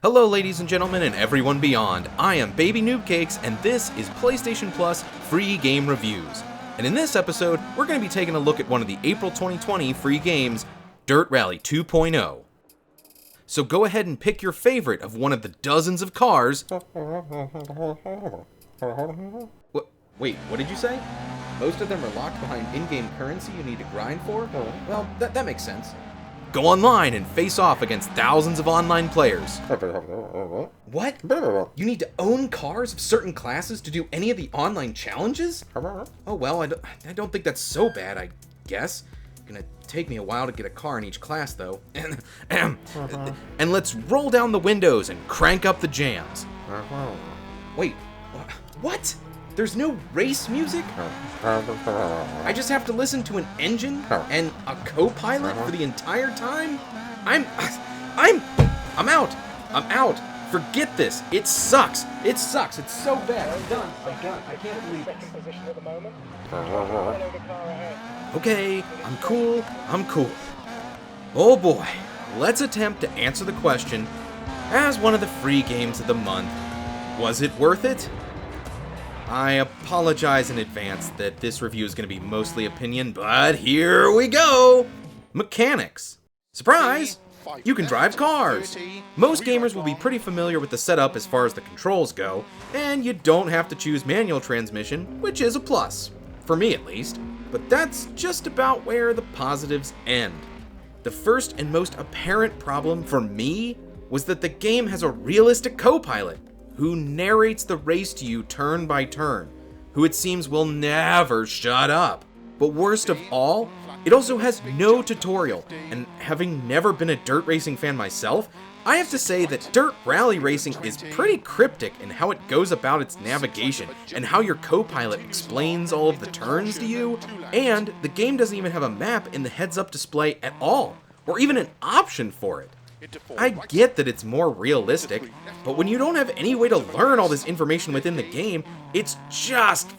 Hello ladies and gentlemen and everyone beyond, I am BabyNoobCakes and this is PlayStation Plus free game reviews. And in this episode, we're going to be taking a look at one of the April 2020 free games, Dirt Rally 2.0. So go ahead and pick your favorite of one of the dozens of cars. Wait, what did you say? Most of them are locked behind in-game currency you need to grind for? Well, that makes sense. Go online and face off against thousands of online players. What? You need to own cars of certain classes to do any of the online challenges? Oh well, I don't think that's so bad, I guess. Gonna take me a while to get a car in each class though. And let's roll down the windows and crank up the jams. Wait, what? There's no race music? I just have to listen to an engine and a co-pilot for the entire time? I'm out. I'm out. Forget this. It sucks. It sucks. It's so bad. I'm done. I can't believe it. Okay, I'm cool. Oh boy. Let's attempt to answer the question, as one of the free games of the month, was it worth it? I apologize in advance that this review is going to be mostly opinion, but here we go! Mechanics. Surprise! You can drive cars! Most gamers will be pretty familiar with the setup as far as the controls go, and you don't have to choose manual transmission, which is a plus. For me at least. But that's just about where the positives end. The first and most apparent problem for me was that the game has a realistic co-pilot who narrates the race to you turn by turn, who it seems will never shut up. But worst of all, it also has no tutorial, and having never been a dirt racing fan myself, I have to say that dirt rally racing is pretty cryptic in how it goes about its navigation, and how your co-pilot explains all of the turns to you, and the game doesn't even have a map in the heads-up display at all, or even an option for it. I get that it's more realistic, but when you don't have any way to learn all this information within the game, it's just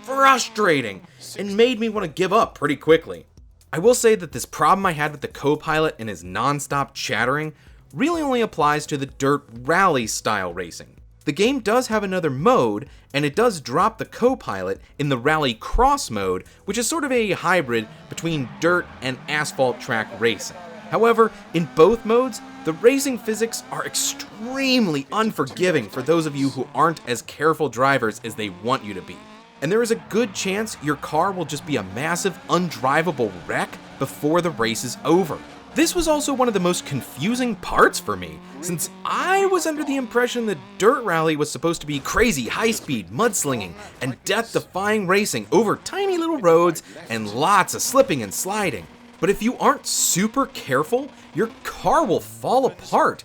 frustrating and made me want to give up pretty quickly. I will say that this problem I had with the co-pilot and his non-stop chattering really only applies to the dirt rally style racing. The game does have another mode, and it does drop the co-pilot in the rally cross mode, which is sort of a hybrid between dirt and asphalt track racing. However, in both modes, the racing physics are extremely unforgiving for those of you who aren't as careful drivers as they want you to be. And there is a good chance your car will just be a massive, undrivable wreck before the race is over. This was also one of the most confusing parts for me, since I was under the impression that Dirt Rally was supposed to be crazy, high-speed mudslinging and death-defying racing over tiny little roads and lots of slipping and sliding. But if you aren't super careful, your car will fall apart,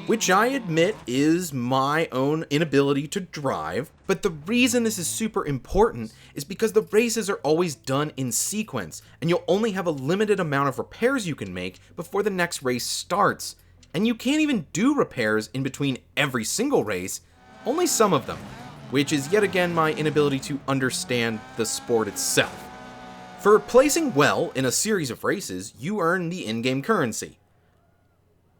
which I admit is my own inability to drive. But the reason this is super important is because the races are always done in sequence, and you'll only have a limited amount of repairs you can make before the next race starts. And you can't even do repairs in between every single race, only some of them, which is yet again my inability to understand the sport itself. For placing well in a series of races, you earn the in-game currency,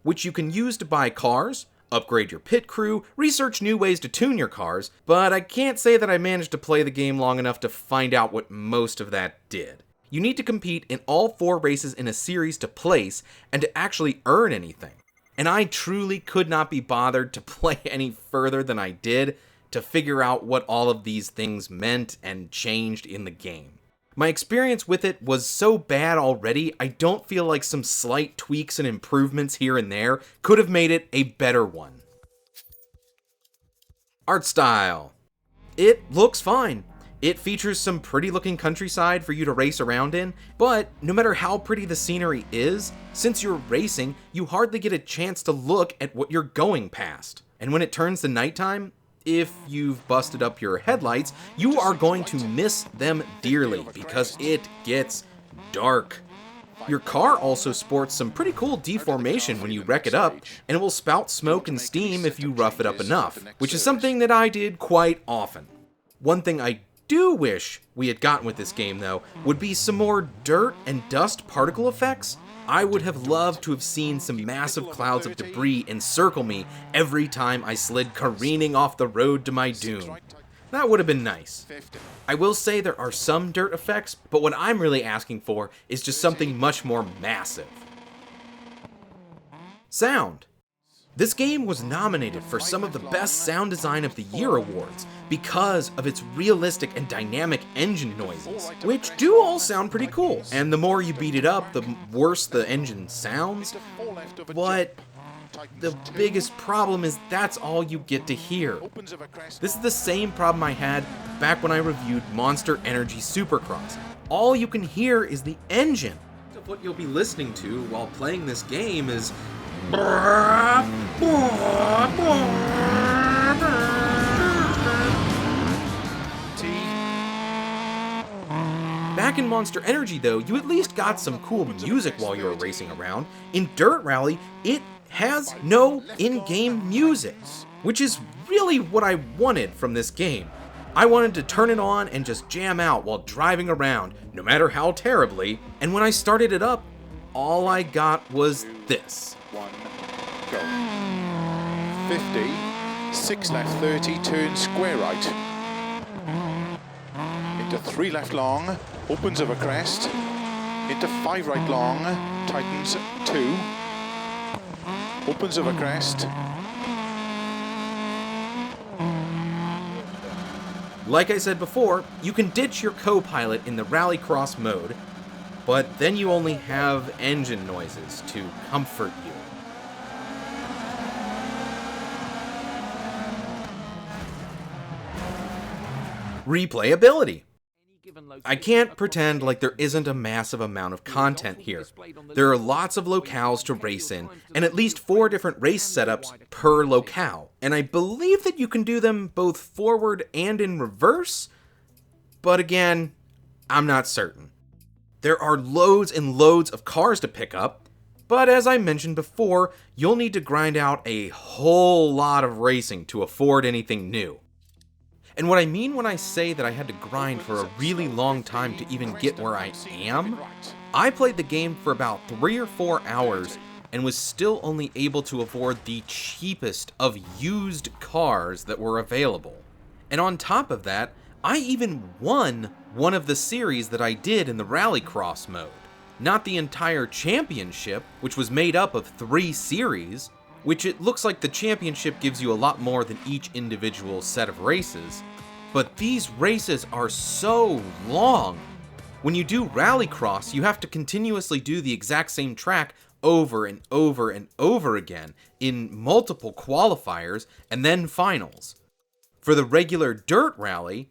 which you can use to buy cars, upgrade your pit crew, research new ways to tune your cars, but I can't say that I managed to play the game long enough to find out what most of that did. You need to compete in all 4 races in a series to place and to actually earn anything. And I truly could not be bothered to play any further than I did to figure out what all of these things meant and changed in the game. My experience with it was so bad already, I don't feel like some slight tweaks and improvements here and there could have made it a better one. Art style. It looks fine. It features some pretty looking countryside for you to race around in, but no matter how pretty the scenery is, since you're racing, you hardly get a chance to look at what you're going past. And when it turns to nighttime, if you've busted up your headlights, you are going to miss them dearly because it gets dark. Your car also sports some pretty cool deformation when you wreck it up, and it will spout smoke and steam if you rough it up enough, which is something that I did quite often. One thing I do wish we had gotten with this game though would be some more dirt and dust particle effects. I would have loved to have seen some massive clouds of debris encircle me every time I slid careening off the road to my doom. That would have been nice. I will say there are some dirt effects, but what I'm really asking for is just something much more massive. Sound. This game was nominated for some of the Best Sound Design of the Year awards because of its realistic and dynamic engine noises, which do all sound pretty cool. And the more you beat it up, the worse the engine sounds. But the biggest problem is that's all you get to hear. This is the same problem I had back when I reviewed Monster Energy Supercross. All you can hear is the engine. What you'll be listening to while playing this game is back in Monster Energy though, you at least got some cool music while you were racing around. In Dirt Rally, it has no in-game music, which is really what I wanted from this game. I wanted to turn it on and just jam out while driving around, no matter how terribly, and when I started it up, all I got was this. 1, go. 50, 6 left 30, turn square right. Into 3 left long, opens over crest. Into 5 right long, tightens 2. Opens over crest. Like I said before, you can ditch your co-pilot in the rallycross mode, but then you only have engine noises to comfort you. Replayability. I can't pretend like there isn't a massive amount of content here. There are lots of locales to race in, and at least 4 different race setups per locale. And I believe that you can do them both forward and in reverse, but again, I'm not certain. There are loads and loads of cars to pick up, but as I mentioned before, you'll need to grind out a whole lot of racing to afford anything new. And what I mean when I say that I had to grind for a really long time to even get where I am, I played the game for about 3 or 4 hours and was still only able to afford the cheapest of used cars that were available. And on top of that, I even won one of the series that I did in the rallycross mode. Not the entire championship, which was made up of 3 series, which it looks like the championship gives you a lot more than each individual set of races, but these races are so long. When you do rallycross, you have to continuously do the exact same track over and over and over again in multiple qualifiers and then finals. For the regular dirt rally,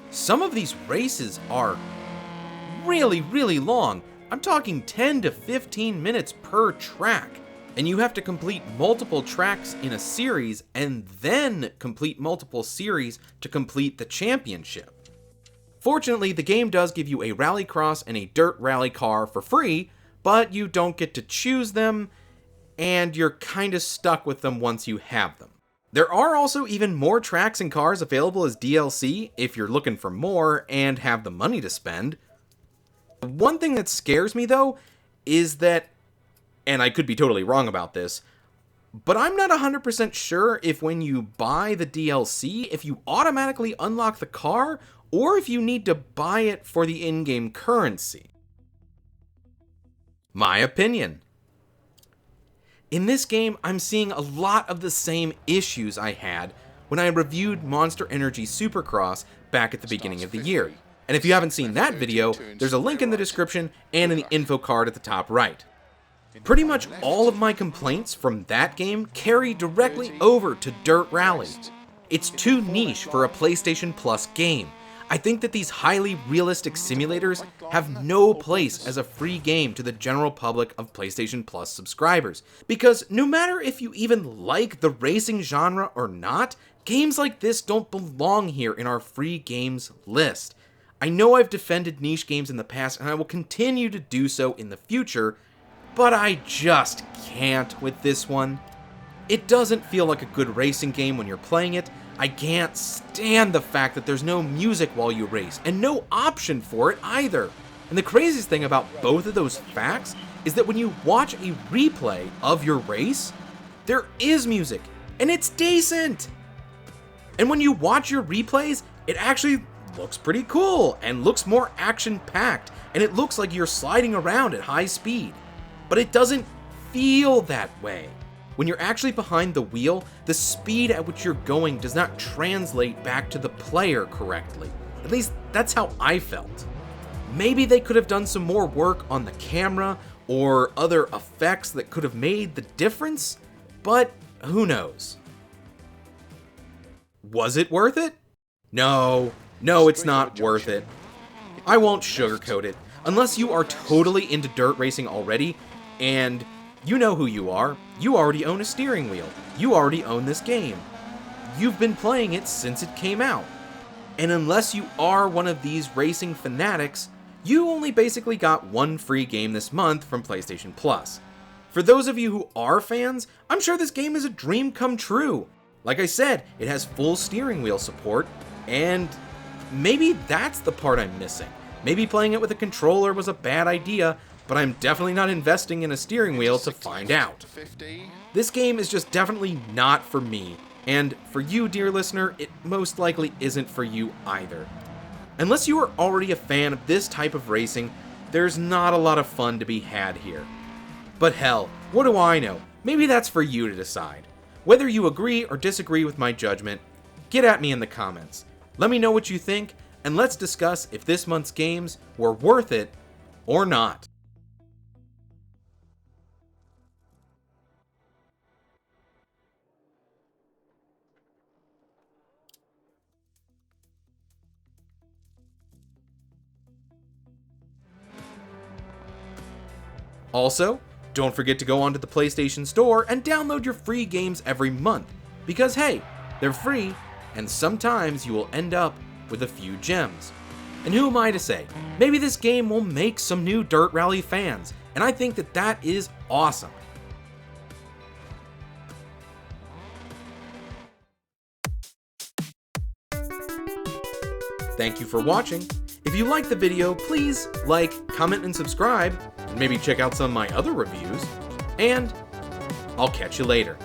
some of these races are really, really long. I'm talking 10 to 15 minutes per track. And you have to complete multiple tracks in a series and then complete multiple series to complete the championship. Fortunately, the game does give you a rallycross and a dirt rally car for free, but you don't get to choose them, and you're kinda stuck with them once you have them. There are also even more tracks and cars available as DLC if you're looking for more and have the money to spend. One thing that scares me though is that, and I could be totally wrong about this, but I'm not 100% sure if when you buy the DLC, if you automatically unlock the car, or if you need to buy it for the in-game currency. My opinion. In this game, I'm seeing a lot of the same issues I had when I reviewed Monster Energy Supercross back at the beginning of the year. And if you haven't seen that video, there's a link in the description and in the info card at the top right. Pretty much all of my complaints from that game carry directly over to Dirt Rally. It's too niche for a PlayStation Plus game. I think that these highly realistic simulators have no place as a free game to the general public of PlayStation Plus subscribers, because no matter if you even like the racing genre or not, games like this don't belong here in our free games list. I know I've defended niche games in the past, and I will continue to do so in the future, but I just can't with this one. It doesn't feel like a good racing game when you're playing it. I can't stand the fact that there's no music while you race, and no option for it either. And the craziest thing about both of those facts is that when you watch a replay of your race, there is music, and it's decent. And when you watch your replays, it actually looks pretty cool and looks more action-packed, and it looks like you're sliding around at high speed. But it doesn't feel that way. When you're actually behind the wheel, the speed at which you're going does not translate back to the player correctly. At least that's how I felt. Maybe they could have done some more work on the camera or other effects that could have made the difference, but who knows? Was it worth it? No, it's not worth it. I won't sugarcoat it. Unless you are totally into dirt racing already, and you know who you are. You already own a steering wheel. You already own this game. You've been playing it since it came out. And unless you are one of these racing fanatics, you only basically got one free game this month from PlayStation Plus. For those of you who are fans, I'm sure this game is a dream come true. Like I said, it has full steering wheel support, and maybe that's the part I'm missing. Maybe playing it with a controller was a bad idea, but I'm definitely not investing in a steering wheel to find out. This game is just definitely not for me, and for you, dear listener, it most likely isn't for you either. Unless you are already a fan of this type of racing, there's not a lot of fun to be had here. But hell, what do I know? Maybe that's for you to decide. Whether you agree or disagree with my judgment, get at me in the comments. Let me know what you think, and let's discuss if this month's games were worth it or not. Also, don't forget to go onto the PlayStation Store and download your free games every month, because hey, they're free, and sometimes you will end up with a few gems. And who am I to say? Maybe this game will make some new Dirt Rally fans, and I think that that is awesome. Thank you for watching. If you liked the video, please like, comment, and subscribe, and maybe check out some of my other reviews, and I'll catch you later.